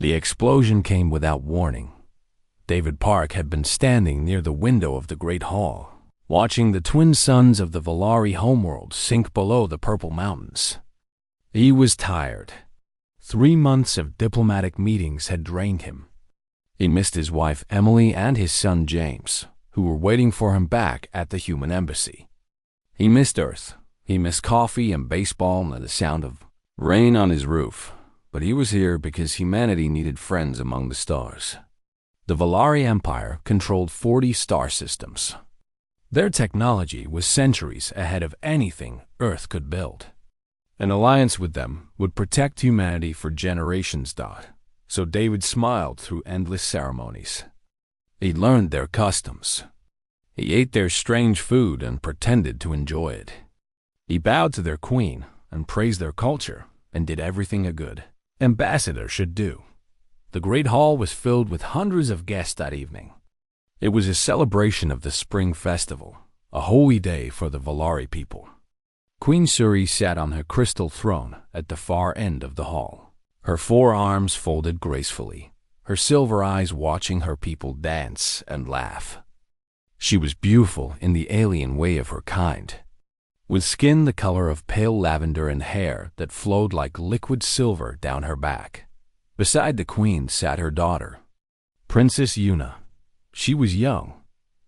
The explosion came without warning. David Park had been standing near the window of the Great Hall, watching the twin suns of the Valari homeworld sink below the Purple Mountains. He was tired. 3 months of diplomatic meetings had drained him. He missed his wife Emily and his son James, who were waiting for him back at the human embassy. He missed Earth. He missed coffee and baseball and the sound of rain on his roof. But he was here because humanity needed friends among the stars. The Valari Empire controlled 40 star systems. Their technology was centuries ahead of anything Earth could build. An alliance with them would protect humanity for generations. So David smiled through endless ceremonies. He learned their customs. He ate their strange food and pretended to enjoy it. He bowed to their queen and praised their culture and did everything a good ambassador should do. The Great Hall was filled with hundreds of guests that evening. It was a celebration of the Spring Festival, a holy day for the Valari people. Queen Suri sat on her crystal throne at the far end of the hall, her 4 arms folded gracefully, her silver eyes watching her people dance and laugh. She was beautiful in the alien way of her kind, with skin the color of pale lavender and hair that flowed like liquid silver down her back. Beside the queen sat her daughter, Princess Yuna. She was young,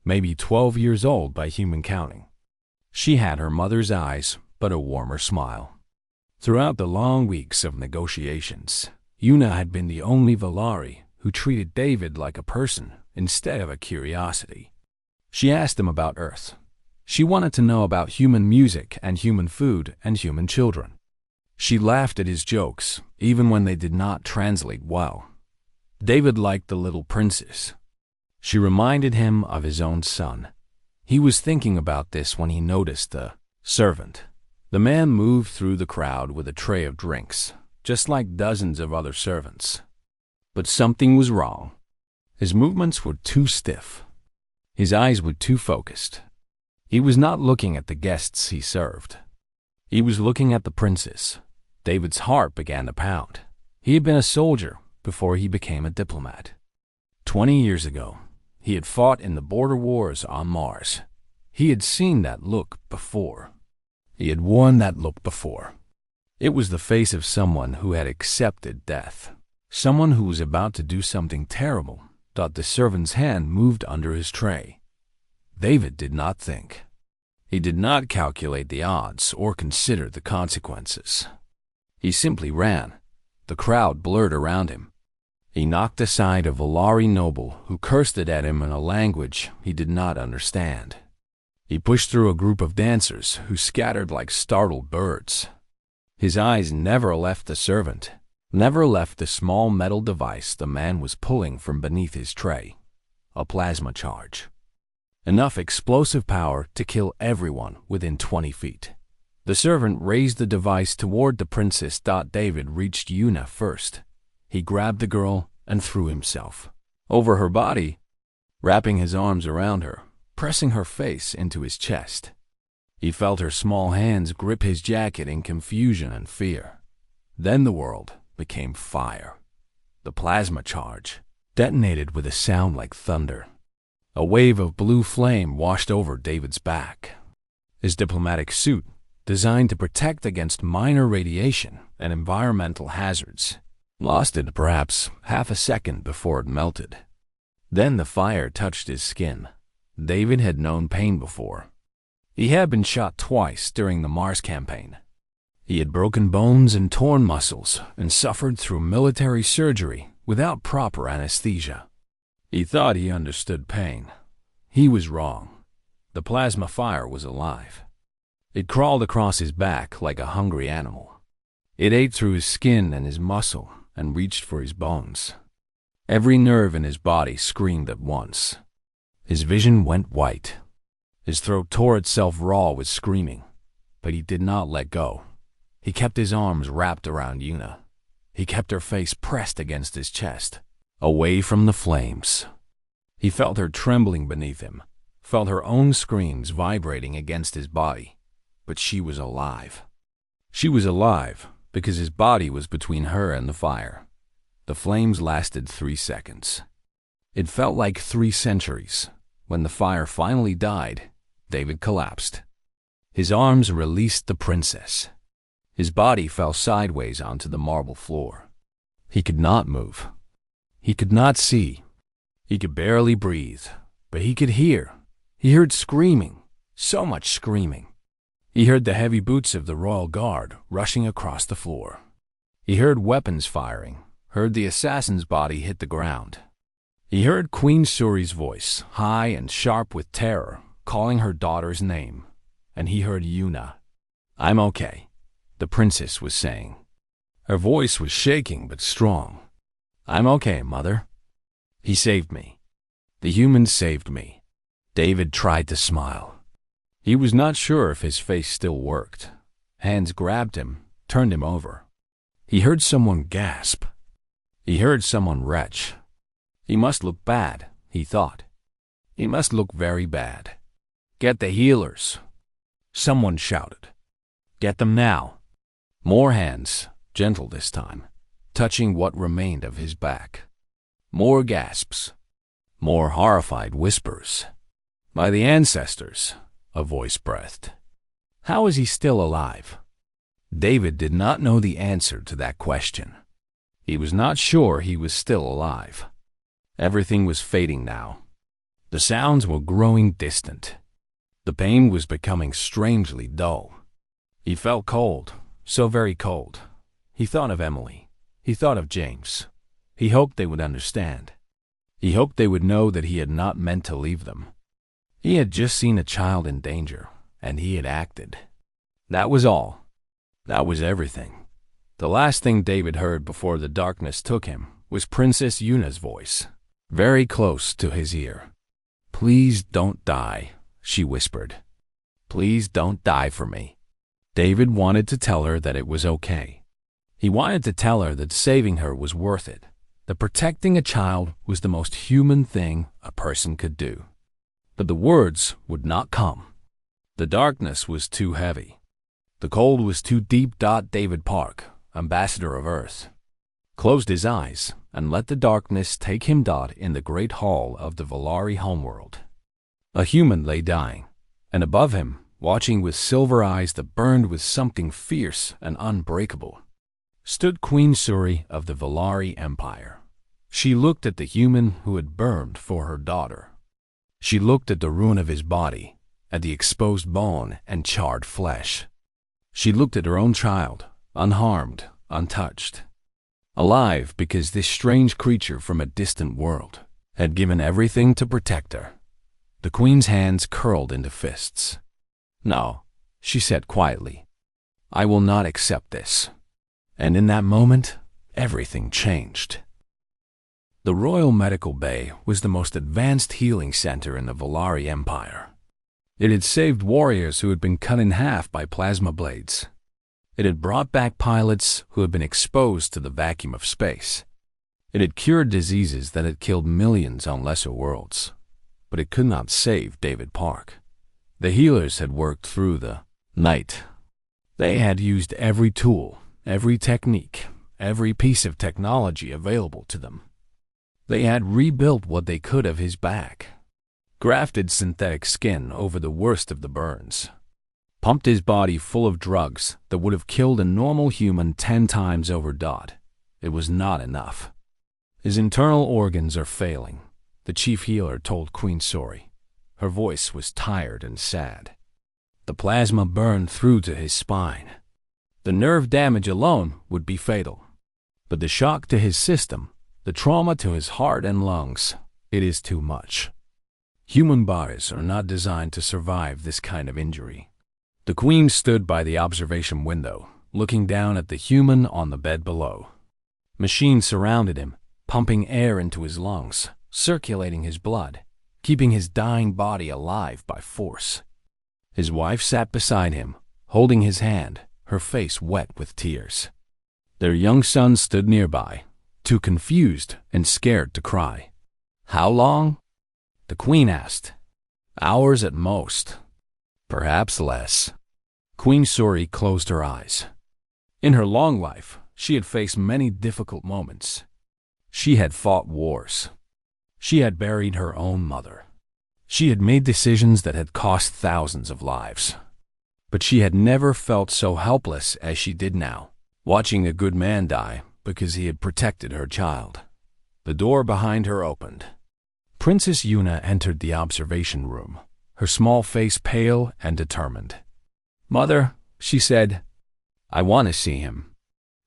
maybe 12 years old by human counting. She had her mother's eyes, but a warmer smile. Throughout the long weeks of negotiations, Yuna had been the only Valari who treated David like a person instead of a curiosity. She asked him about Earth. She wanted to know about human music and human food and human children. She laughed at his jokes, even when they did not translate well. David liked the little princess. She reminded him of his own son. He was thinking about this when he noticed the servant. The man moved through the crowd with a tray of drinks, just like dozens of other servants. But something was wrong. His movements were too stiff. His eyes were too focused. He was not looking at the guests he served. He was looking at the princess. David's heart began to pound. He had been a soldier before he became a diplomat. 20 years ago, he had fought in the border wars on Mars. He had seen that look before. He had worn that look before. It was the face of someone who had accepted death. Someone who was about to do something terrible. The servant's hand moved under his tray. David did not think. He did not calculate the odds or consider the consequences. He simply ran. The crowd blurred around him. He knocked aside a Valari noble who cursed at him in a language he did not understand. He pushed through a group of dancers who scattered like startled birds. His eyes never left the servant, never left the small metal device the man was pulling from beneath his tray. A plasma charge. Enough explosive power to kill everyone within 20 feet. The servant raised the device toward the princess. David reached Yuna first. He grabbed the girl and threw himself over her body, wrapping his arms around her, pressing her face into his chest. He felt her small hands grip his jacket in confusion and fear. Then the world became fire. The plasma charge detonated with a sound like thunder. A wave of blue flame washed over David's back. His diplomatic suit, designed to protect against minor radiation and environmental hazards, lasted perhaps half a second before it melted. Then the fire touched his skin. David had known pain before. He had been shot twice during the Mars campaign. He had broken bones and torn muscles and suffered through military surgery without proper anesthesia. He thought he understood pain. He was wrong. The plasma fire was alive. It crawled across his back like a hungry animal. It ate through his skin and his muscle and reached for his bones. Every nerve in his body screamed at once. His vision went white. His throat tore itself raw with screaming, but he did not let go. He kept his arms wrapped around Yuna. He kept her face pressed against his chest, away from the flames. He felt her trembling beneath him, felt her own screams vibrating against his body. But she was alive. She was alive because his body was between her and the fire. The flames lasted 3 seconds. It felt like 3 centuries. When the fire finally died, David collapsed. His arms released the princess. His body fell sideways onto the marble floor. He could not move. He could not see. He could barely breathe, but he could hear. He heard screaming, so much screaming. He heard the heavy boots of the royal guard rushing across the floor. He heard weapons firing, heard the assassin's body hit the ground. He heard Queen Suri's voice, high and sharp with terror, calling her daughter's name. And he heard Yuna. "I'm okay," the princess was saying. Her voice was shaking but strong. "I'm okay, mother. He saved me. The humans saved me." David tried to smile. He was not sure if his face still worked. Hands grabbed him, turned him over. He heard someone gasp. He heard someone retch. He must look bad, he thought. He must look very bad. "Get the healers," someone shouted. "Get them now." More hands, gentle this time, touching what remained of his back. More gasps. More horrified whispers. "By the ancestors," a voice breathed. How is he still alive? David did not know the answer to that question. He was not sure he was still alive. Everything was fading now. The sounds were growing distant. The pain was becoming strangely dull. He felt cold, so very cold. He thought of Emily. He thought of James. He hoped they would understand. He hoped they would know that he had not meant to leave them. He had just seen a child in danger, and he had acted. That was all. That was everything. The last thing David heard before the darkness took him was Princess Yuna's voice, very close to his ear. "Please don't die," she whispered. "Please don't die for me." David wanted to tell her that it was okay. He wanted to tell her that saving her was worth it, that protecting a child was the most human thing a person could do. But the words would not come. The darkness was too heavy. The cold was too deep. David Park, ambassador of Earth, closed his eyes and let the darkness take him. In the great hall of the Valari homeworld, a human lay dying, and above him, watching with silver eyes that burned with something fierce and unbreakable, stood Queen Suri of the Valari Empire. She looked at the human who had burned for her daughter. She looked at the ruin of his body, at the exposed bone and charred flesh. She looked at her own child, unharmed, untouched, alive because this strange creature from a distant world had given everything to protect her. The queen's hands curled into fists. "No," she said quietly. "I will not accept this." And in that moment, everything changed. The Royal Medical Bay was the most advanced healing center in the Valari Empire. It had saved warriors who had been cut in half by plasma blades. It had brought back pilots who had been exposed to the vacuum of space. It had cured diseases that had killed millions on lesser worlds. But it could not save David Park. The healers had worked through the night. They had used every tool, every technique, every piece of technology available to them. They had rebuilt what they could of his back, grafted synthetic skin over the worst of the burns, pumped his body full of drugs that would have killed a normal human 10 times over. It was not enough. His internal organs are failing, the chief healer told Queen Suri. Her voice was tired and sad. The plasma burned through to his spine. The nerve damage alone would be fatal. But the shock to his system, the trauma to his heart and lungs, it is too much. Human bodies are not designed to survive this kind of injury. The queen stood by the observation window, looking down at the human on the bed below. Machines surrounded him, pumping air into his lungs, circulating his blood, keeping his dying body alive by force. His wife sat beside him, holding his hand, her face wet with tears. Their young son stood nearby, too confused and scared to cry. "How long?" the queen asked. "Hours at most. Perhaps less." Queen Suri closed her eyes. In her long life, she had faced many difficult moments. She had fought wars. She had buried her own mother. She had made decisions that had cost thousands of lives. But she had never felt so helpless as she did now, watching a good man die because he had protected her child. The door behind her opened. Princess Yuna entered the observation room, her small face pale and determined. "Mother," she said, "I want to see him."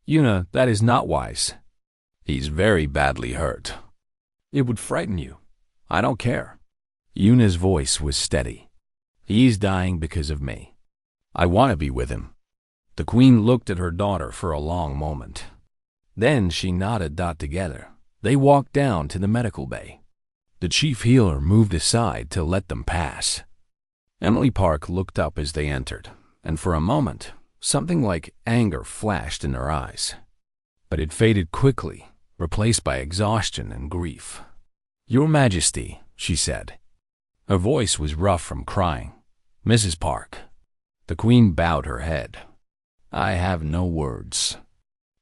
"Yuna, that is not wise. He's very badly hurt. It would frighten you. I don't care." Yuna's voice was steady. "He's dying because of me. I want to be with him." The queen looked at her daughter for a long moment. Then she nodded together. They walked down to the medical bay. The chief healer moved aside to let them pass. Emily Park looked up as they entered, and for a moment, something like anger flashed in her eyes. But it faded quickly, replaced by exhaustion and grief. "Your Majesty," she said. Her voice was rough from crying. "Mrs. Park." The queen bowed her head. "I have no words.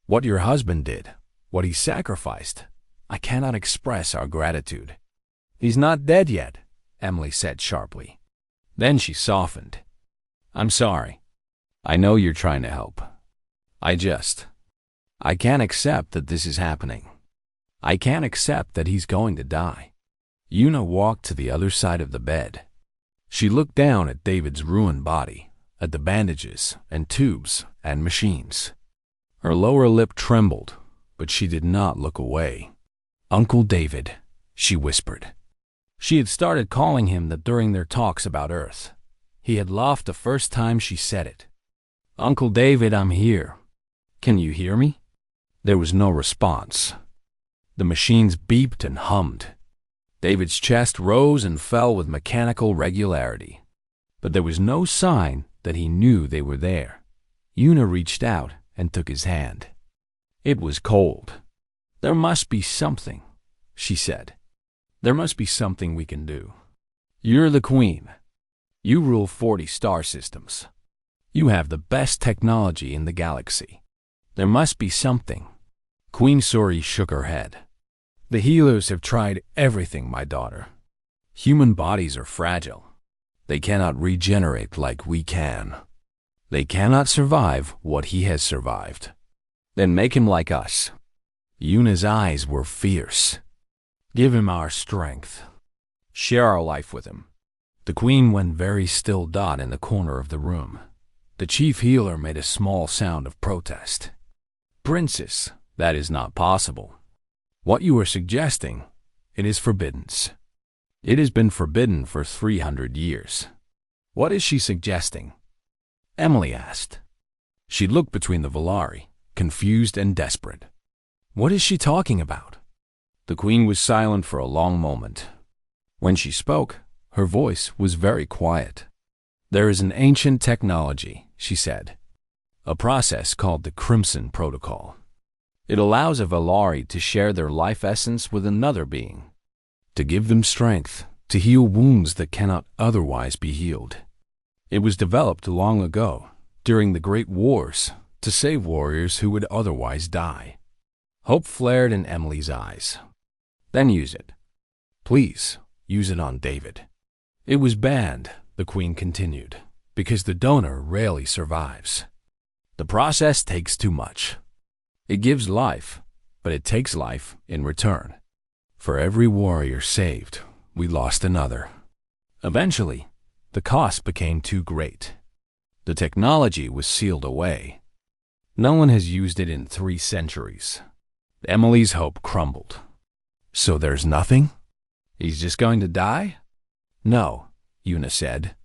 What your husband did, what he sacrificed, I cannot express our gratitude." "He's not dead yet," Emily said sharply. Then she softened. "I'm sorry. I know you're trying to help. I can't accept that this is happening. I can't accept that he's going to die." Yuna walked to the other side of the bed. She looked down at David's ruined body, at the bandages and tubes and machines. Her lower lip trembled, but she did not look away. "Uncle David," she whispered. She had started calling him that during their talks about Earth. He had laughed the first time she said it. "Uncle David, I'm here. Can you hear me?" There was no response. The machines beeped and hummed. David's chest rose and fell with mechanical regularity. But there was no sign that he knew they were there. Yuna reached out and took his hand. It was cold. "There must be something," she said. "There must be something we can do. You're the queen. You rule 40 star systems. You have the best technology in the galaxy. There must be something." Queen Suri shook her head. "The healers have tried everything, my daughter. Human bodies are fragile. They cannot regenerate like we can. They cannot survive what he has survived. Then make him like us." Yuna's eyes were fierce. "Give him our strength. Share our life with him." The queen went very still in the corner of the room. The chief healer made a small sound of protest. "Princess, that is not possible. What you are suggesting, it is forbidden. It has been forbidden for 300 years. What is she suggesting?" Emily asked. She looked between the Volari, confused and desperate. "What is she talking about?" The queen was silent for a long moment. When she spoke, her voice was very quiet. "There is an ancient technology," she said, "a process called the Crimson Protocol. It allows a Volari to share their life essence with another being, to give them strength, to heal wounds that cannot otherwise be healed. It was developed long ago, during the Great Wars, to save warriors who would otherwise die." Hope flared in Emily's eyes. "Then use it. Please, use it on David." "It was banned," the queen continued, "because the donor rarely survives. The process takes too much. It gives life, but it takes life in return. For every warrior saved, we lost another. Eventually, the cost became too great. The technology was sealed away. No one has used it in 3 centuries. Emily's hope crumbled. "So there's nothing? He's just going to die?" "No," Yuna said.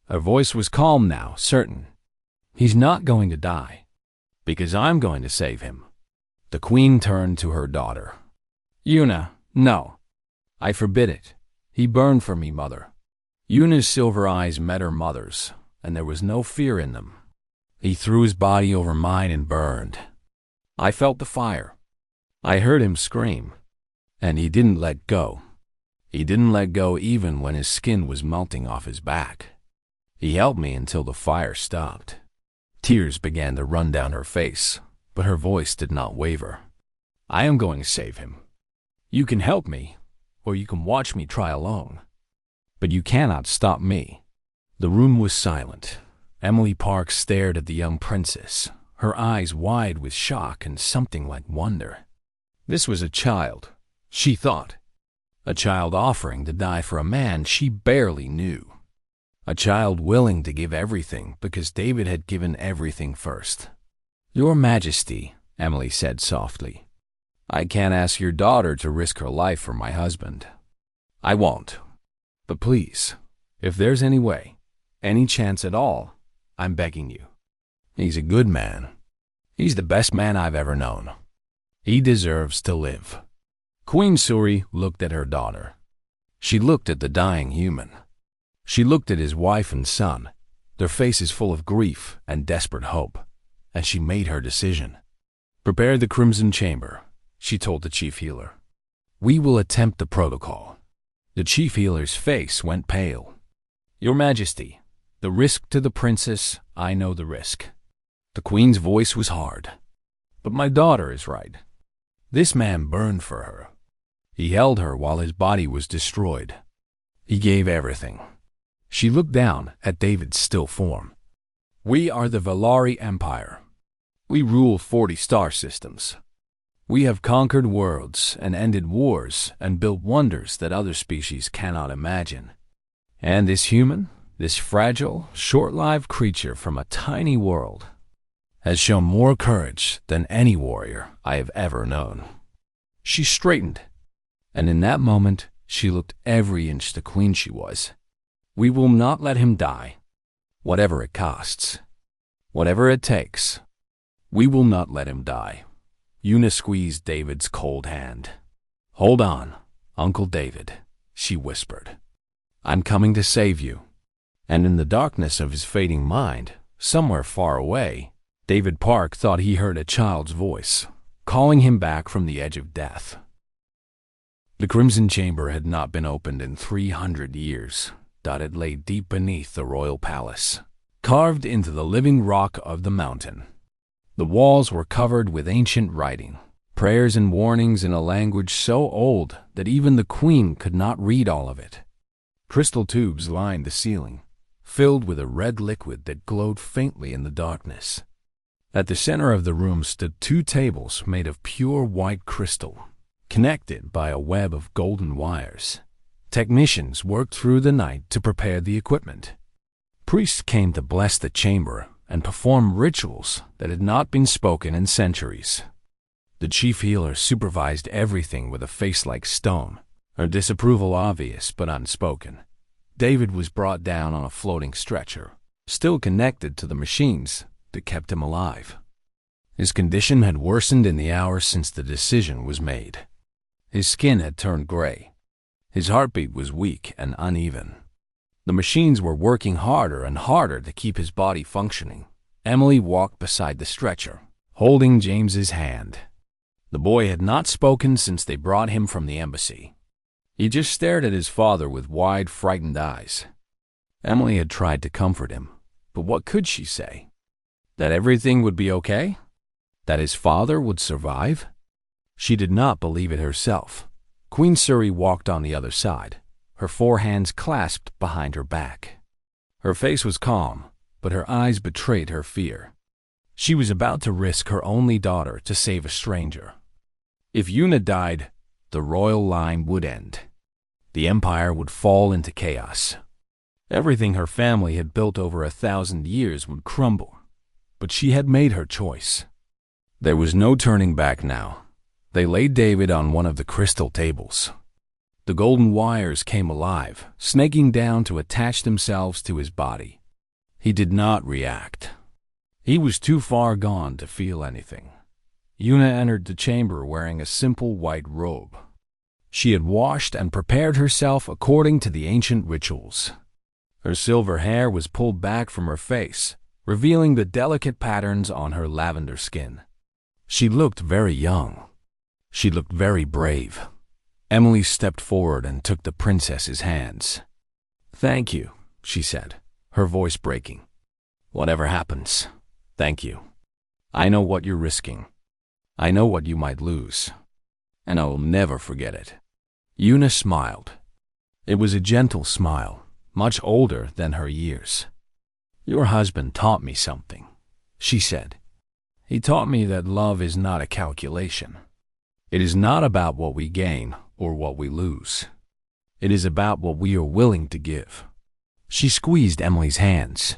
Her voice was calm now, certain. "He's not going to die, because I'm going to save him." The queen turned to her daughter. "Yuna, no. I forbid it. He burned for me, mother." Yuna's silver eyes met her mother's, and there was no fear in them. "He threw his body over mine and burned. I felt the fire. I heard him scream. And he didn't let go. He didn't let go even when his skin was melting off his back. He held me until the fire stopped." Tears began to run down her face, but her voice did not waver. "I am going to save him. You can help me, or you can watch me try alone. But you cannot stop me." The room was silent. Emily Park stared at the young princess, her eyes wide with shock and something like wonder. This was a child, she thought. A child offering to die for a man she barely knew. A child willing to give everything because David had given everything first. "Your Majesty," Emily said softly, "I can't ask your daughter to risk her life for my husband. I won't. But please, if there's any way, any chance at all, I'm begging you. He's a good man. He's the best man I've ever known. He deserves to live." Queen Suri looked at her daughter. She looked at the dying human. She looked at his wife and son, their faces full of grief and desperate hope, and she made her decision. "Prepare the Crimson Chamber," she told the chief healer. "We will attempt the protocol." The chief healer's face went pale. "Your Majesty, the risk to the princess, I know the risk." The queen's voice was hard. "But my daughter is right. This man burned for her. He held her while his body was destroyed. He gave everything." She looked down at David's still form. "We are the Valari Empire. We rule 40 star systems. We have conquered worlds and ended wars and built wonders that other species cannot imagine. And this human, this fragile, short-lived creature from a tiny world, has shown more courage than any warrior I have ever known." She straightened, and in that moment she looked every inch the queen she was. "We will not let him die, whatever it costs, whatever it takes. We will not let him die." Una squeezed David's cold hand. "Hold on, Uncle David," she whispered. "I'm coming to save you." And in the darkness of his fading mind, somewhere far away, David Park thought he heard a child's voice, calling him back from the edge of death. The Crimson Chamber had not been opened in 300 years. It lay deep beneath the royal palace, carved into the living rock of the mountain. The walls were covered with ancient writing, prayers and warnings in a language so old that even the queen could not read all of it. Crystal tubes lined the ceiling, filled with a red liquid that glowed faintly in the darkness. At the center of the room stood 2 tables made of pure white crystal, connected by a web of golden wires. Technicians worked through the night to prepare the equipment. Priests came to bless the chamber and perform rituals that had not been spoken in centuries. The chief healer supervised everything with a face like stone, her disapproval obvious but unspoken. David was brought down on a floating stretcher, still connected to the machines that kept him alive. His condition had worsened in the hours since the decision was made. His skin had turned gray. His heartbeat was weak and uneven. The machines were working harder and harder to keep his body functioning. Emily walked beside the stretcher, holding James's hand. The boy had not spoken since they brought him from the embassy. He just stared at his father with wide, frightened eyes. Emily had tried to comfort him, but what could she say? That everything would be okay? That his father would survive? She did not believe it herself. Queen Suri walked on the other side, her 4 hands clasped behind her back. Her face was calm, but her eyes betrayed her fear. She was about to risk her only daughter to save a stranger. If Una died, the royal line would end. The empire would fall into chaos. Everything her family had built over 1,000 years would crumble. But she had made her choice. There was no turning back now. They laid David on one of the crystal tables. The golden wires came alive, snaking down to attach themselves to his body. He did not react. He was too far gone to feel anything. Una entered the chamber wearing a simple white robe. She had washed and prepared herself according to the ancient rituals. Her silver hair was pulled back from her face, revealing the delicate patterns on her lavender skin. She looked very young. She looked very brave. Emily stepped forward and took the princess's hands. "Thank you," she said, her voice breaking. "Whatever happens, thank you. I know what you're risking. I know what you might lose. and I will never forget it." Una smiled. It was a gentle smile, much older than her years. "Your husband taught me something," she said. "He taught me that love is not a calculation. It is not about what we gain or what we lose. It is about what we are willing to give." She squeezed Emily's hands.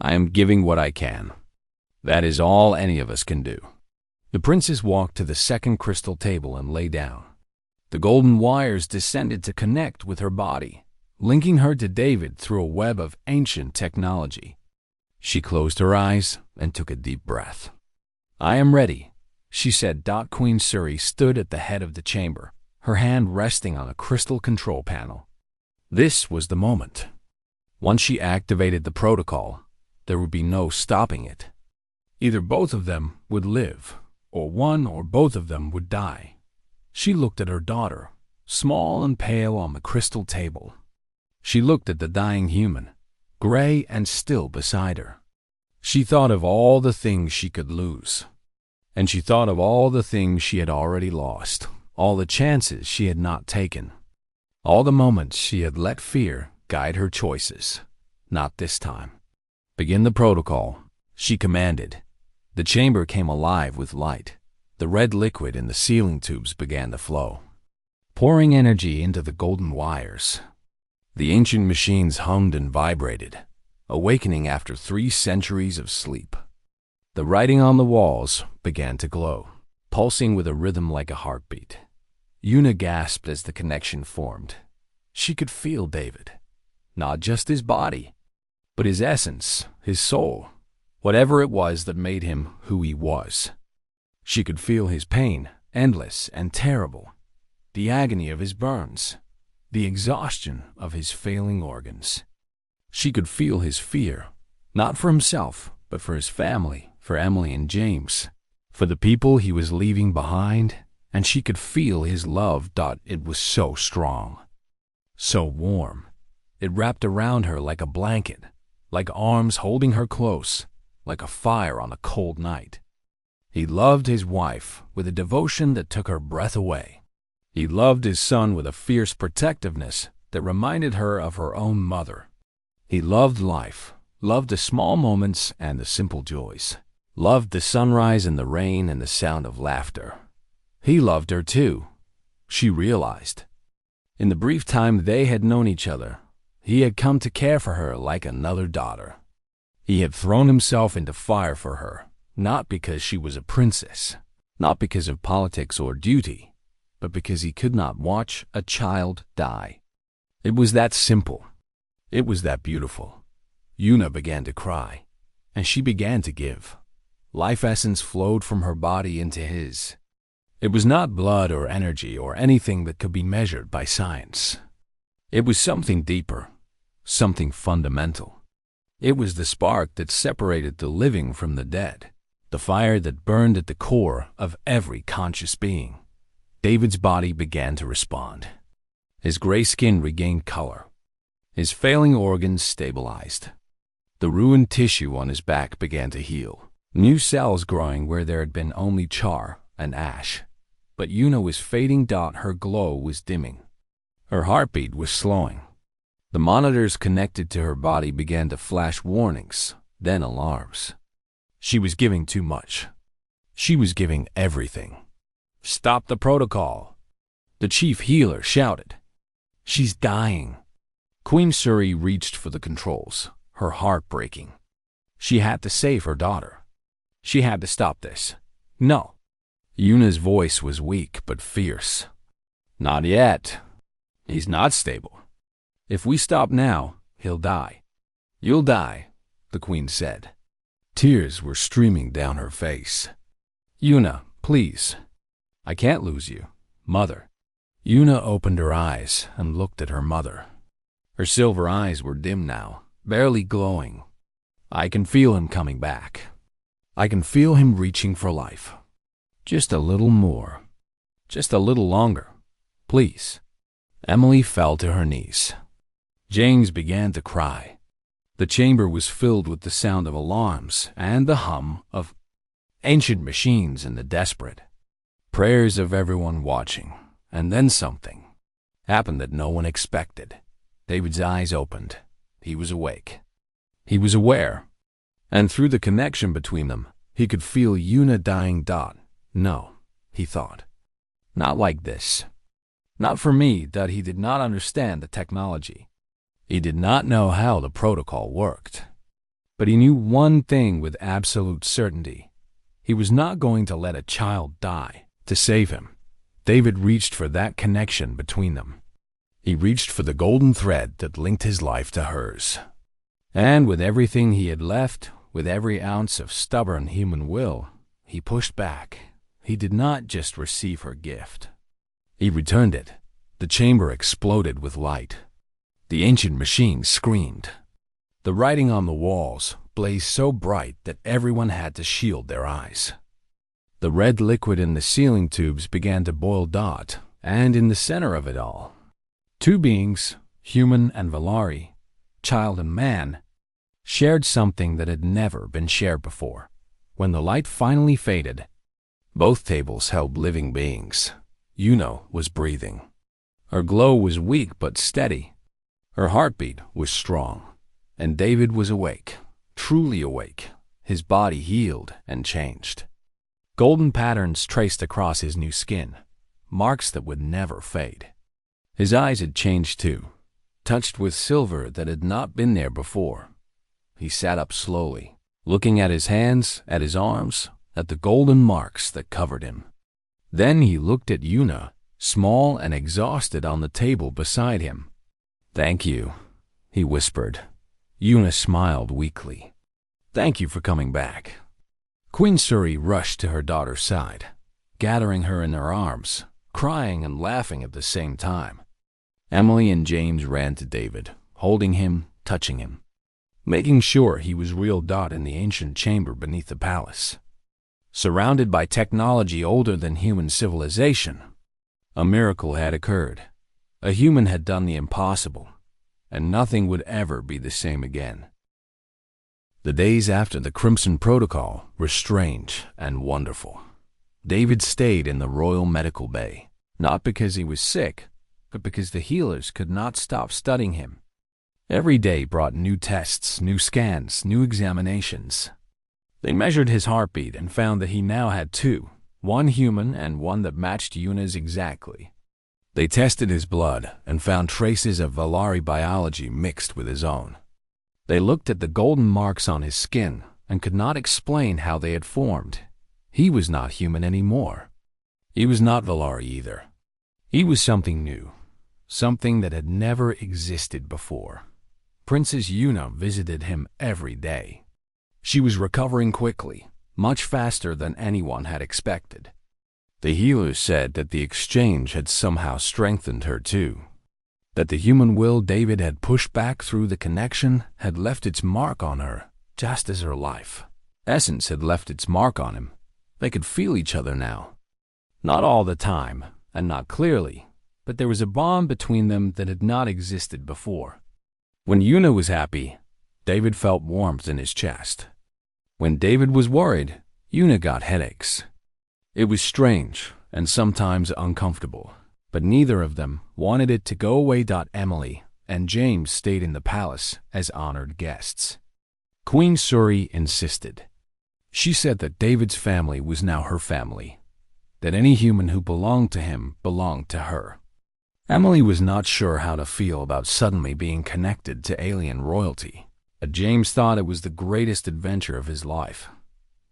"I am giving what I can. That is all any of us can do." The princess walked to the second crystal table and lay down. The golden wires descended to connect with her body, linking her to David through a web of ancient technology. She closed her eyes and took a deep breath. "I am ready," she said. Queen Suri stood at the head of the chamber, her hand resting on a crystal control panel. This was the moment. Once she activated the protocol, there would be no stopping it. Either both of them would live, or one or both of them would die. She looked at her daughter, small and pale on the crystal table. She looked at the dying human, gray and still beside her. She thought of all the things she could lose. And she thought of all the things she had already lost, all the chances she had not taken, all the moments she had let fear guide her choices. Not this time. "Begin the protocol," she commanded. The chamber came alive with light. The red liquid in the sealing tubes began to flow, pouring energy into the golden wires. The ancient machines hummed and vibrated, awakening after 3 centuries of sleep. The writing on the walls began to glow, pulsing with a rhythm like a heartbeat. Una gasped as the connection formed. She could feel David, not just his body, but his essence, his soul, whatever it was that made him who he was. She could feel his pain, endless and terrible, the agony of his burns, the exhaustion of his failing organs. She could feel his fear, not for himself, but for his family, for Emily and James, for the people he was leaving behind, and she could feel his love. It was so strong, so warm. It wrapped around her like a blanket, like arms holding her close, like a fire on a cold night. He loved his wife with a devotion that took her breath away. He loved his son with a fierce protectiveness that reminded her of her own mother. He loved life, loved the small moments and the simple joys, loved the sunrise and the rain and the sound of laughter. He loved her too, she realized. In the brief time they had known each other, he had come to care for her like another daughter. He had thrown himself into fire for her, not because she was a princess, not because of politics or duty, but because he could not watch a child die. It was that simple. It was that beautiful. Una began to cry, and she began to give. Life essence flowed from her body into his. It was not blood or energy or anything that could be measured by science. It was something deeper, something fundamental. It was the spark that separated the living from the dead, the fire that burned at the core of every conscious being. David's body began to respond. His gray skin regained color. His failing organs stabilized. The ruined tissue on his back began to heal, new cells growing where there had been only char and ash. But Una was fading. Her glow was dimming. Her heartbeat was slowing. The monitors connected to her body began to flash warnings, then alarms. She was giving too much. She was giving everything. "Stop the protocol!" the chief healer shouted. "She's dying." Queen Suri reached for the controls, her heart breaking. She had to save her daughter. She had to stop this. No. Una's voice was weak but fierce. "Not yet. He's not stable. If we stop now, he'll die." "You'll die," the queen said. Tears were streaming down her face. "Una, please. I can't lose you, Mother." Una opened her eyes and looked at her mother. Her silver eyes were dim now, barely glowing. "I can feel him coming back. I can feel him reaching for life. Just a little more. Just a little longer. Please." Emily fell to her knees. James began to cry. The chamber was filled with the sound of alarms and the hum of ancient machines and the desperate, prayers of everyone watching, and then something happened that no one expected. David's eyes opened. He was awake. He was aware, and through the connection between them, he could feel Una dying. No, he thought. Not like this. Not for me. That he did not understand the technology. He did not know how the protocol worked. But he knew one thing with absolute certainty. He was not going to let a child die to save him. David reached for that connection between them. He reached for the golden thread that linked his life to hers. And with everything he had left, with every ounce of stubborn human will, he pushed back. He did not just receive her gift. He returned it. The chamber exploded with light. The ancient machine screamed. The writing on the walls blazed so bright that everyone had to shield their eyes. The red liquid in the ceiling tubes began to boil. And in the center of it all, two beings, human and Valari, child and man, shared something that had never been shared before. When the light finally faded, both tables held living beings. Una was breathing. Her glow was weak but steady. Her heartbeat was strong. And David was awake, truly awake, his body healed and changed. Golden patterns traced across his new skin, marks that would never fade. His eyes had changed too, touched with silver that had not been there before. He sat up slowly, looking at his hands, at his arms, at the golden marks that covered him. Then he looked at Una, small and exhausted on the table beside him. "Thank you," he whispered. Una smiled weakly. "Thank you for coming back." Queen Suri rushed to her daughter's side, gathering her in her arms, crying and laughing at the same time. Emily and James ran to David, holding him, touching him, making sure he was real. In the ancient chamber beneath the palace, surrounded by technology older than human civilization, a miracle had occurred. A human had done the impossible, and nothing would ever be the same again. The days after the Crimson Protocol were strange and wonderful. David stayed in the Royal Medical Bay, not because he was sick, but because the healers could not stop studying him. Every day brought new tests, new scans, new examinations. They measured his heartbeat and found that he now had two, one human and one that matched Una's exactly. They tested his blood and found traces of Valari biology mixed with his own. They looked at the golden marks on his skin and could not explain how they had formed. He was not human anymore. He was not Valari either. He was something new, something that had never existed before. Princess Una visited him every day. She was recovering quickly, much faster than anyone had expected. The healers said that the exchange had somehow strengthened her too, that the human will David had pushed back through the connection had left its mark on her, just as her life essence had left its mark on him. They could feel each other now. Not all the time, and not clearly, but there was a bond between them that had not existed before. When Una was happy, David felt warmth in his chest. When David was worried, Una got headaches. It was strange and sometimes uncomfortable, but neither of them wanted it to go away. Emily and James stayed in the palace as honored guests. Queen Suri insisted. She said that David's family was now her family, that any human who belonged to him belonged to her. Emily was not sure how to feel about suddenly being connected to alien royalty, but James thought it was the greatest adventure of his life.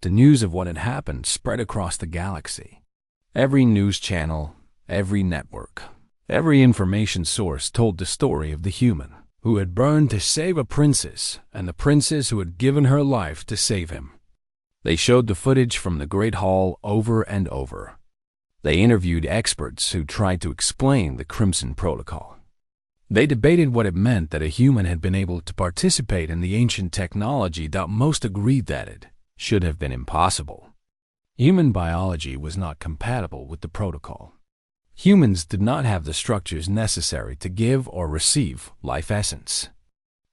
The news of what had happened spread across the galaxy. Every news channel, every network, every information source told the story of the human who had burned to save a princess and the princess who had given her life to save him. They showed the footage from the Great Hall over and over. They interviewed experts who tried to explain the Crimson Protocol. They debated what it meant that a human had been able to participate in the ancient technology. Most agreed that it should have been impossible. Human biology was not compatible with the protocol. Humans did not have the structures necessary to give or receive life essence.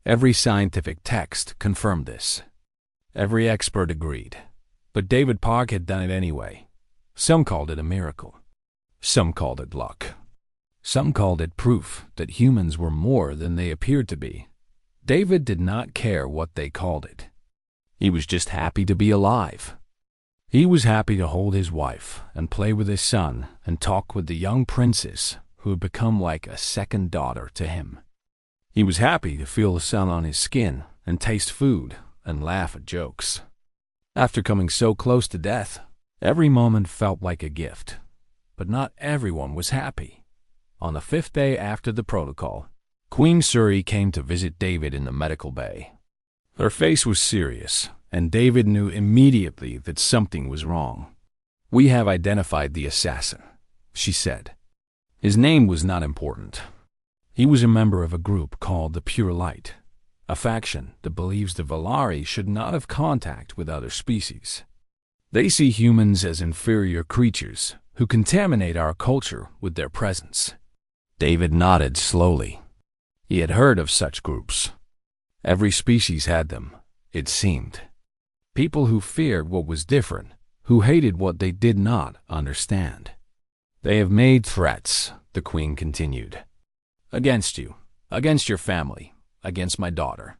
Every scientific text confirmed this. Every expert agreed. But David Park had done it anyway. Some called it a miracle. Some called it luck. Some called it proof that humans were more than they appeared to be. David did not care what they called it. He was just happy to be alive. He was happy to hold his wife and play with his son and talk with the young princess who had become like a second daughter to him. He was happy to feel the sun on his skin and taste food and laugh at jokes. After coming so close to death, every moment felt like a gift. But not everyone was happy. On the 5th day after the protocol, Queen Suri came to visit David in the medical bay. Her face was serious, and David knew immediately that something was wrong. "We have identified the assassin," she said. His name was not important. He was a member of a group called the Pure Light, a faction that believes the Valari should not have contact with other species. They see humans as inferior creatures who contaminate our culture with their presence. David nodded slowly. He had heard of such groups. Every species had them, it seemed. People who feared what was different, who hated what they did not understand. "They have made threats," the Queen continued. "Against you, against your family, against my daughter.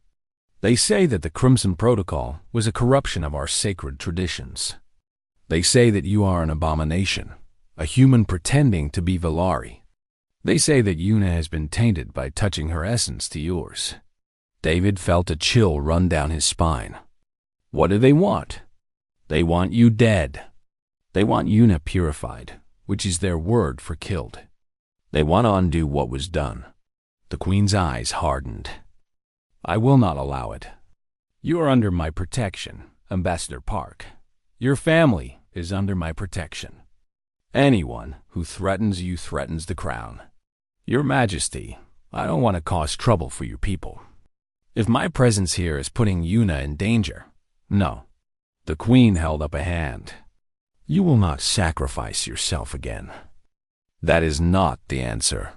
They say that the Crimson Protocol was a corruption of our sacred traditions. They say that you are an abomination, a human pretending to be Valari. They say that Yuna has been tainted by touching her essence to yours." David felt a chill run down his spine. What do they want? They want you dead. They want Yuna purified, which is their word for killed. They want to undo what was done. The Queen's eyes hardened. "I will not allow it. You are under my protection, Ambassador Park. Your family is under my protection. Anyone who threatens you threatens the crown. Your Majesty, I don't want to cause trouble for your people. If my presence here is putting Yuna in danger, no." The Queen held up a hand. "You will not sacrifice yourself again." "That is not the answer."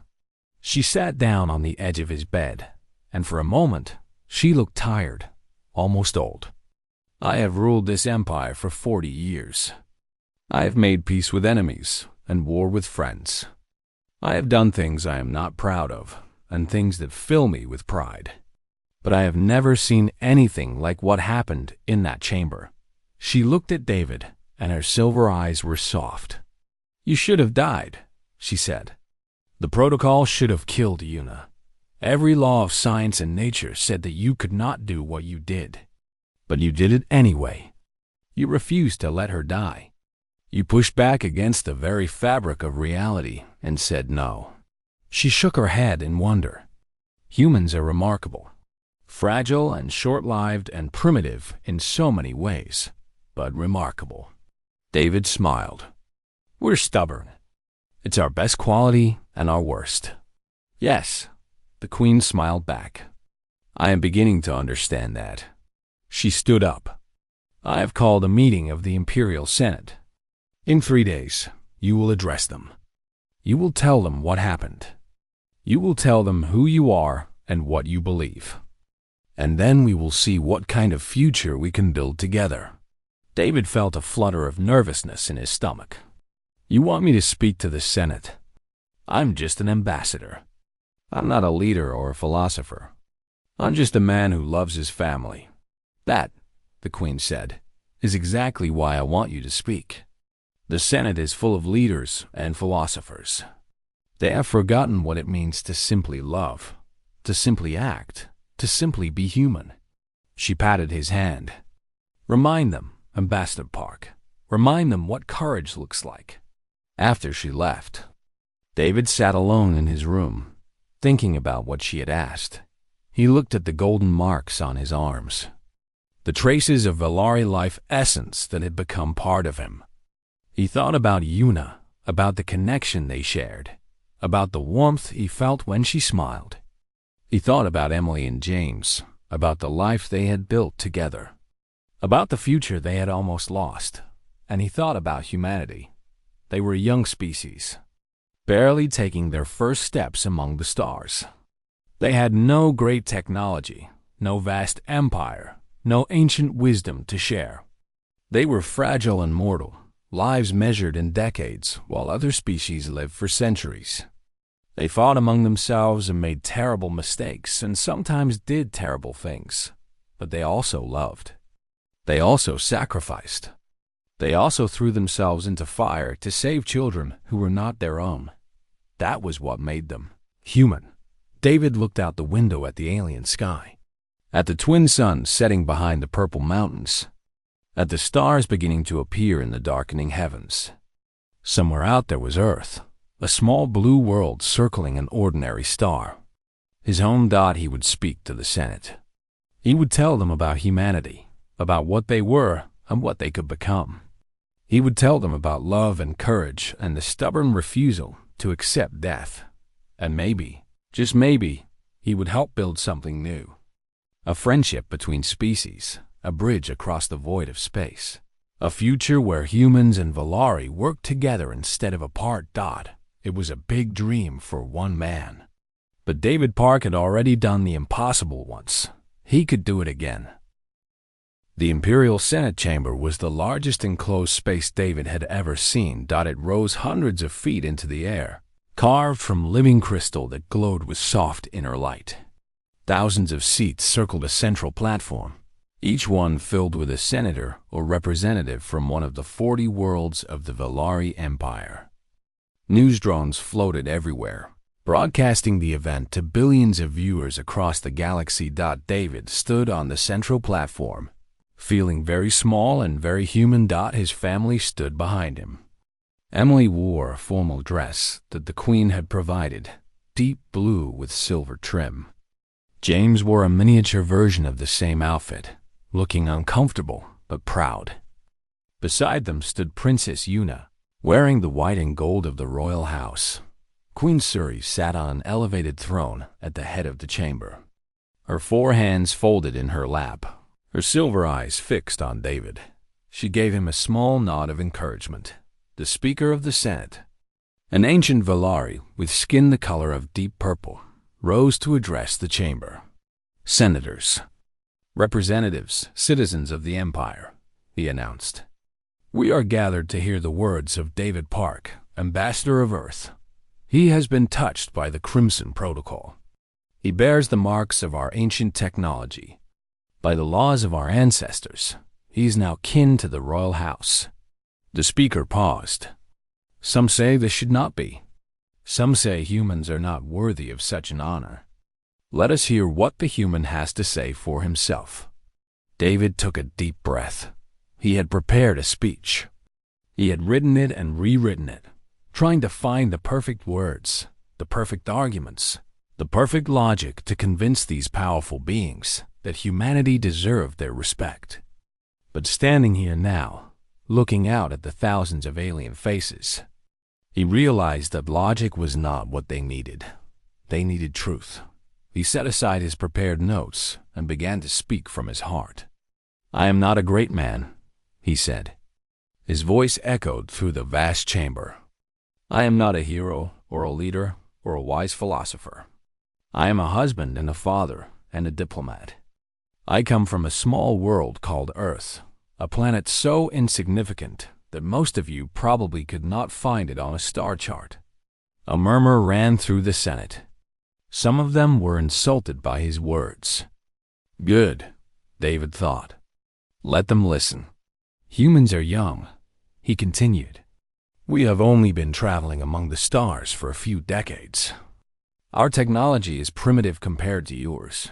She sat down on the edge of his bed, and for a moment she looked tired, almost old. "I have ruled this empire for 40 years. I have made peace with enemies and war with friends. I have done things I am not proud of and things that fill me with pride. But I have never seen anything like what happened in that chamber." She looked at David, and her silver eyes were soft. "You should have died," she said. "The protocol should have killed Yuna. Every law of science and nature said that you could not do what you did. But you did it anyway. You refused to let her die. You pushed back against the very fabric of reality and said no." She shook her head in wonder. Humans are remarkable. Fragile and short-lived and primitive in so many ways, but remarkable. David smiled. "We're stubborn. It's our best quality and our worst." "Yes," the Queen smiled back. "I am beginning to understand that." She stood up. "I have called a meeting of the Imperial Senate. In 3 days, you will address them. You will tell them what happened. You will tell them who you are and what you believe. And then we will see what kind of future we can build together." David felt a flutter of nervousness in his stomach. "You want me to speak to the Senate? I'm just an ambassador. I'm not a leader or a philosopher. I'm just a man who loves his family." "That," the Queen said, "is exactly why I want you to speak. The Senate is full of leaders and philosophers. They have forgotten what it means to simply love, to simply act, to simply be human." She patted his hand. "Remind them, Ambassador Park. Remind them what courage looks like." After she left, David sat alone in his room, thinking about what she had asked. He looked at the golden marks on his arms, the traces of Valari life essence that had become part of him. He thought about Yuna, about the connection they shared, about the warmth he felt when she smiled. He thought about Emily and James, about the life they had built together, about the future they had almost lost, and he thought about humanity. They were a young species, barely taking their first steps among the stars. They had no great technology, no vast empire, no ancient wisdom to share. They were fragile and mortal, lives measured in decades, while other species lived for centuries. They fought among themselves and made terrible mistakes, and sometimes did terrible things. But they also loved. They also sacrificed. They also threw themselves into fire to save children who were not their own. That was what made them human. David looked out the window at the alien sky, at the twin suns setting behind the purple mountains, at the stars beginning to appear in the darkening heavens. Somewhere out there was Earth, a small blue world circling an ordinary star. His own dot, he would speak to the Senate. He would tell them about humanity, about what they were and what they could become. He would tell them about love and courage and the stubborn refusal to accept death. And maybe, just maybe, he would help build something new. A friendship between species, a bridge across the void of space. A future where humans and Valari worked together instead of apart. It was a big dream for one man. But David Park had already done the impossible once. He could do it again. The Imperial Senate chamber was the largest enclosed space David had ever seen. It rose hundreds of feet into the air, carved from living crystal that glowed with soft inner light. Thousands of seats circled a central platform, each one filled with a senator or representative from one of the 40 worlds of the Valari Empire. News drones floated everywhere, broadcasting the event to billions of viewers across the galaxy. David stood on the central platform, feeling very small and very human. His family stood behind him. Emily wore a formal dress that the Queen had provided, deep blue with silver trim. James wore a miniature version of the same outfit, looking uncomfortable but proud. Beside them stood Princess Yuna, wearing the white and gold of the royal house. Queen Suri sat on an elevated throne at the head of the chamber, her 4 hands folded in her lap, her silver eyes fixed on David. She gave him a small nod of encouragement. The Speaker of the Senate, an ancient Valari with skin the color of deep purple, rose to address the chamber. Senators, representatives, citizens of the Empire, he announced. We are gathered to hear the words of David Park, Ambassador of Earth. He has been touched by the Crimson Protocol. He bears the marks of our ancient technology. By the laws of our ancestors, he is now kin to the royal house. The speaker paused. Some say this should not be. Some say humans are not worthy of such an honor. Let us hear what the human has to say for himself. David took a deep breath. He had prepared a speech. He had written it and rewritten it, trying to find the perfect words, the perfect arguments, the perfect logic to convince these powerful beings that humanity deserved their respect. But standing here now, looking out at the thousands of alien faces, he realized that logic was not what they needed. They needed truth. He set aside his prepared notes and began to speak from his heart. I am not a great man, he said. His voice echoed through the vast chamber. I am not a hero or a leader or a wise philosopher. I am a husband and a father and a diplomat. I come from a small world called Earth, a planet so insignificant that most of you probably could not find it on a star chart. A murmur ran through the Senate. Some of them were insulted by his words. Good, David thought. Let them listen. Humans are young, he continued. We have only been traveling among the stars for a few decades. Our technology is primitive compared to yours.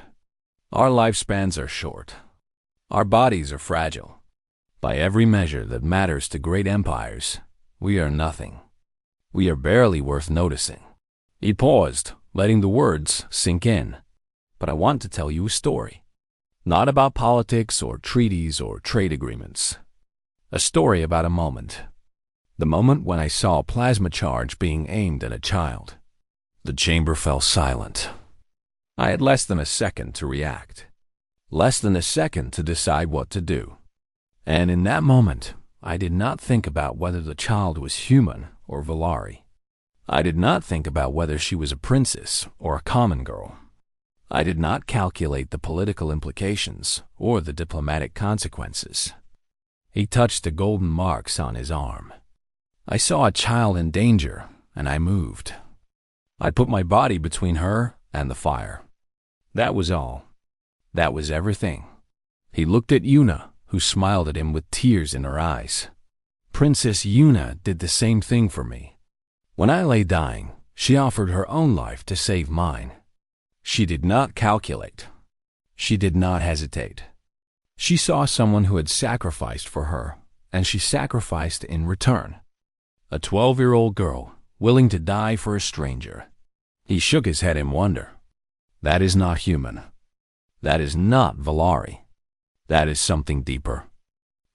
Our lifespans are short. Our bodies are fragile. By every measure that matters to great empires, we are nothing. We are barely worth noticing. He paused, letting the words sink in. But I want to tell you a story. Not about politics or treaties or trade agreements. A story about a moment. The moment when I saw a plasma charge being aimed at a child. The chamber fell silent. I had less than a second to react. Less than a second to decide what to do. And in that moment, I did not think about whether the child was human or Valari. I did not think about whether she was a princess or a common girl. I did not calculate the political implications or the diplomatic consequences. He touched the golden marks on his arm. I saw a child in danger, and I moved. I put my body between her and the fire. That was all. That was everything. He looked at Yuna, who smiled at him with tears in her eyes. Princess Yuna did the same thing for me. When I lay dying, she offered her own life to save mine. She did not calculate. She did not hesitate. She saw someone who had sacrificed for her, and she sacrificed in return. A 12-year-old girl, willing to die for a stranger. He shook his head in wonder. That is not human. That is not Valari. That is something deeper.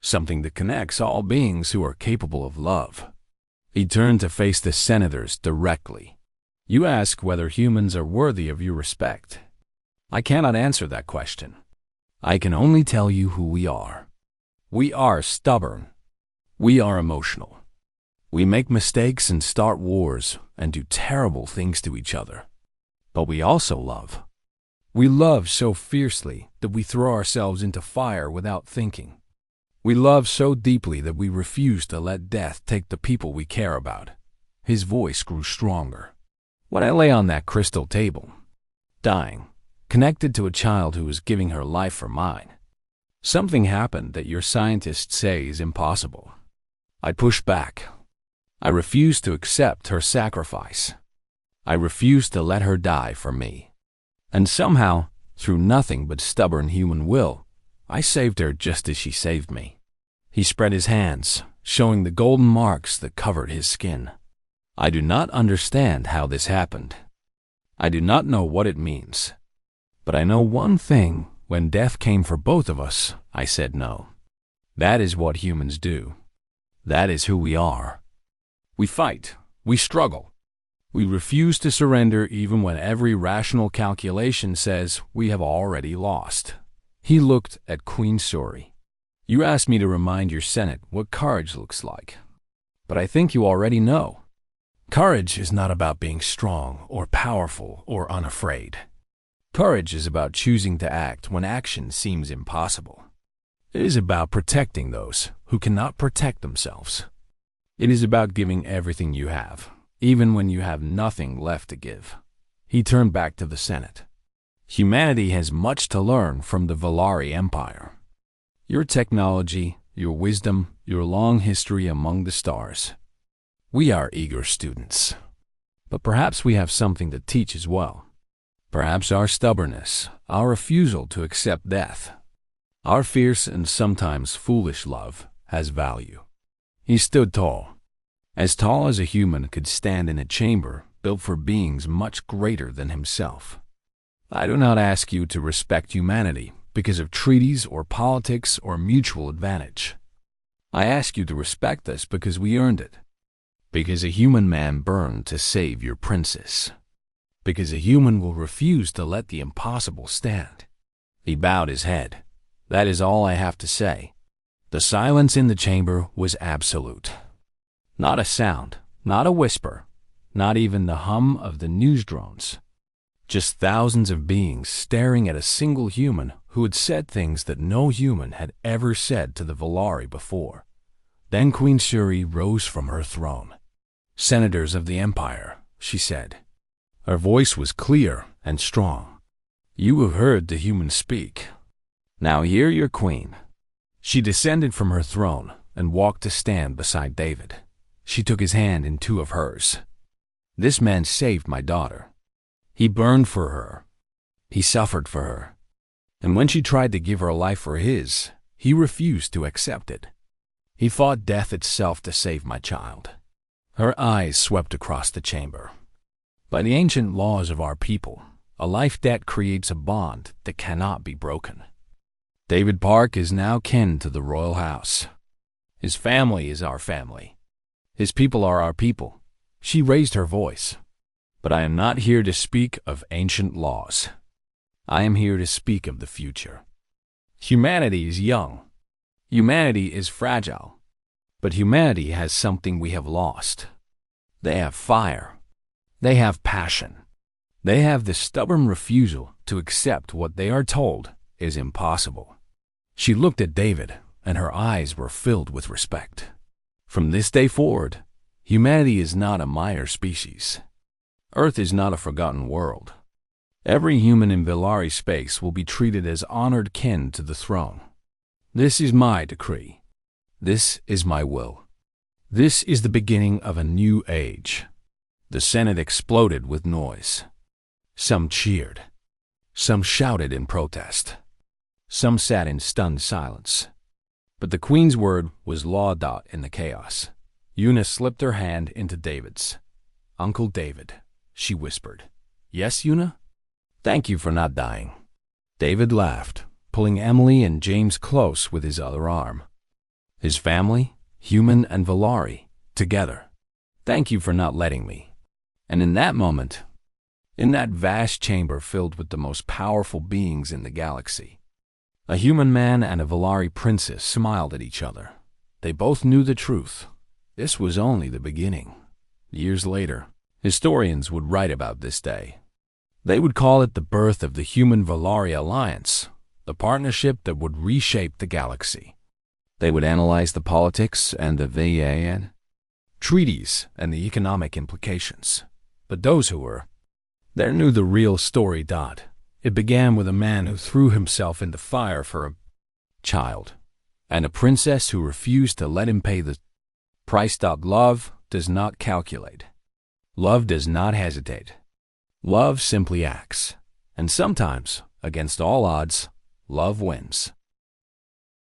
Something that connects all beings who are capable of love. He turned to face the senators directly. You ask whether humans are worthy of your respect. I cannot answer that question. I can only tell you who we are. We are stubborn. We are emotional. We make mistakes and start wars and do terrible things to each other. But we also love. We love so fiercely that we throw ourselves into fire without thinking. We love so deeply that we refuse to let death take the people we care about. His voice grew stronger. When I lay on that crystal table, dying, connected to a child who was giving her life for mine, something happened that your scientists say is impossible. I pushed back. I refused to accept her sacrifice. I refused to let her die for me. And somehow, through nothing but stubborn human will, I saved her just as she saved me. He spread his hands, showing the golden marks that covered his skin. I do not understand how this happened. I do not know what it means. But I know one thing: when death came for both of us, I said no. That is what humans do. That is who we are. We fight. We struggle. We refuse to surrender even when every rational calculation says we have already lost. He looked at Queen Suri. You asked me to remind your Senate what courage looks like. But I think you already know. Courage is not about being strong or powerful or unafraid. Courage is about choosing to act when action seems impossible. It is about protecting those who cannot protect themselves. It is about giving everything you have, even when you have nothing left to give. He turned back to the Senate. Humanity has much to learn from the Valari Empire. Your technology, your wisdom, your long history among the stars. We are eager students. But perhaps we have something to teach as well. Perhaps our stubbornness, our refusal to accept death, our fierce and sometimes foolish love has value. He stood tall as a human could stand in a chamber built for beings much greater than himself. I do not ask you to respect humanity because of treaties or politics or mutual advantage. I ask you to respect us because we earned it. Because a human man burned to save your princess. Because a human will refuse to let the impossible stand. He bowed his head. That is all I have to say. The silence in the chamber was absolute. Not a sound, not a whisper, not even the hum of the news drones. Just thousands of beings staring at a single human who had said things that no human had ever said to the Valari before. Then Queen Suri rose from her throne. Senators of the Empire, she said. Her voice was clear and strong. You have heard the humans speak. Now hear your queen. She descended from her throne and walked to stand beside David. She took his hand in two of hers. This man saved my daughter. He burned for her. He suffered for her. And when she tried to give her life for his, he refused to accept it. He fought death itself to save my child. Her eyes swept across the chamber. By the ancient laws of our people, a life debt creates a bond that cannot be broken. David Park is now kin to the royal house. His family is our family. His people are our people. She raised her voice. But I am not here to speak of ancient laws. I am here to speak of the future. Humanity is young. Humanity is fragile. But humanity has something we have lost. They have fire. They have passion. They have the stubborn refusal to accept what they are told is impossible. She looked at David, and her eyes were filled with respect. From this day forward, humanity is not a minor species. Earth is not a forgotten world. Every human in Valari space will be treated as honored kin to the throne. This is my decree. This is my will. This is the beginning of a new age. The Senate exploded with noise. Some cheered. Some shouted in protest. Some sat in stunned silence. But the Queen's word was law. In the chaos, Una slipped her hand into David's. "Uncle David," she whispered. "Yes, Una? Thank you for not dying." David laughed, pulling Emily and James close with his other arm. His family, human and Valari, together. "Thank you for not letting me." And in that moment, in that vast chamber filled with the most powerful beings in the galaxy, a human man and a Valari princess smiled at each other. They both knew the truth. This was only the beginning. Years later, historians would write about this day. They would call it the birth of the Human-Valari Alliance, the partnership that would reshape the galaxy. They would analyze the politics and the VAN, treaties and the economic implications. But those who were there knew the real story. It began with a man who threw himself into fire for a child, and a princess who refused to let him pay the price. Love does not calculate. Love does not hesitate. Love simply acts. And sometimes, against all odds, love wins.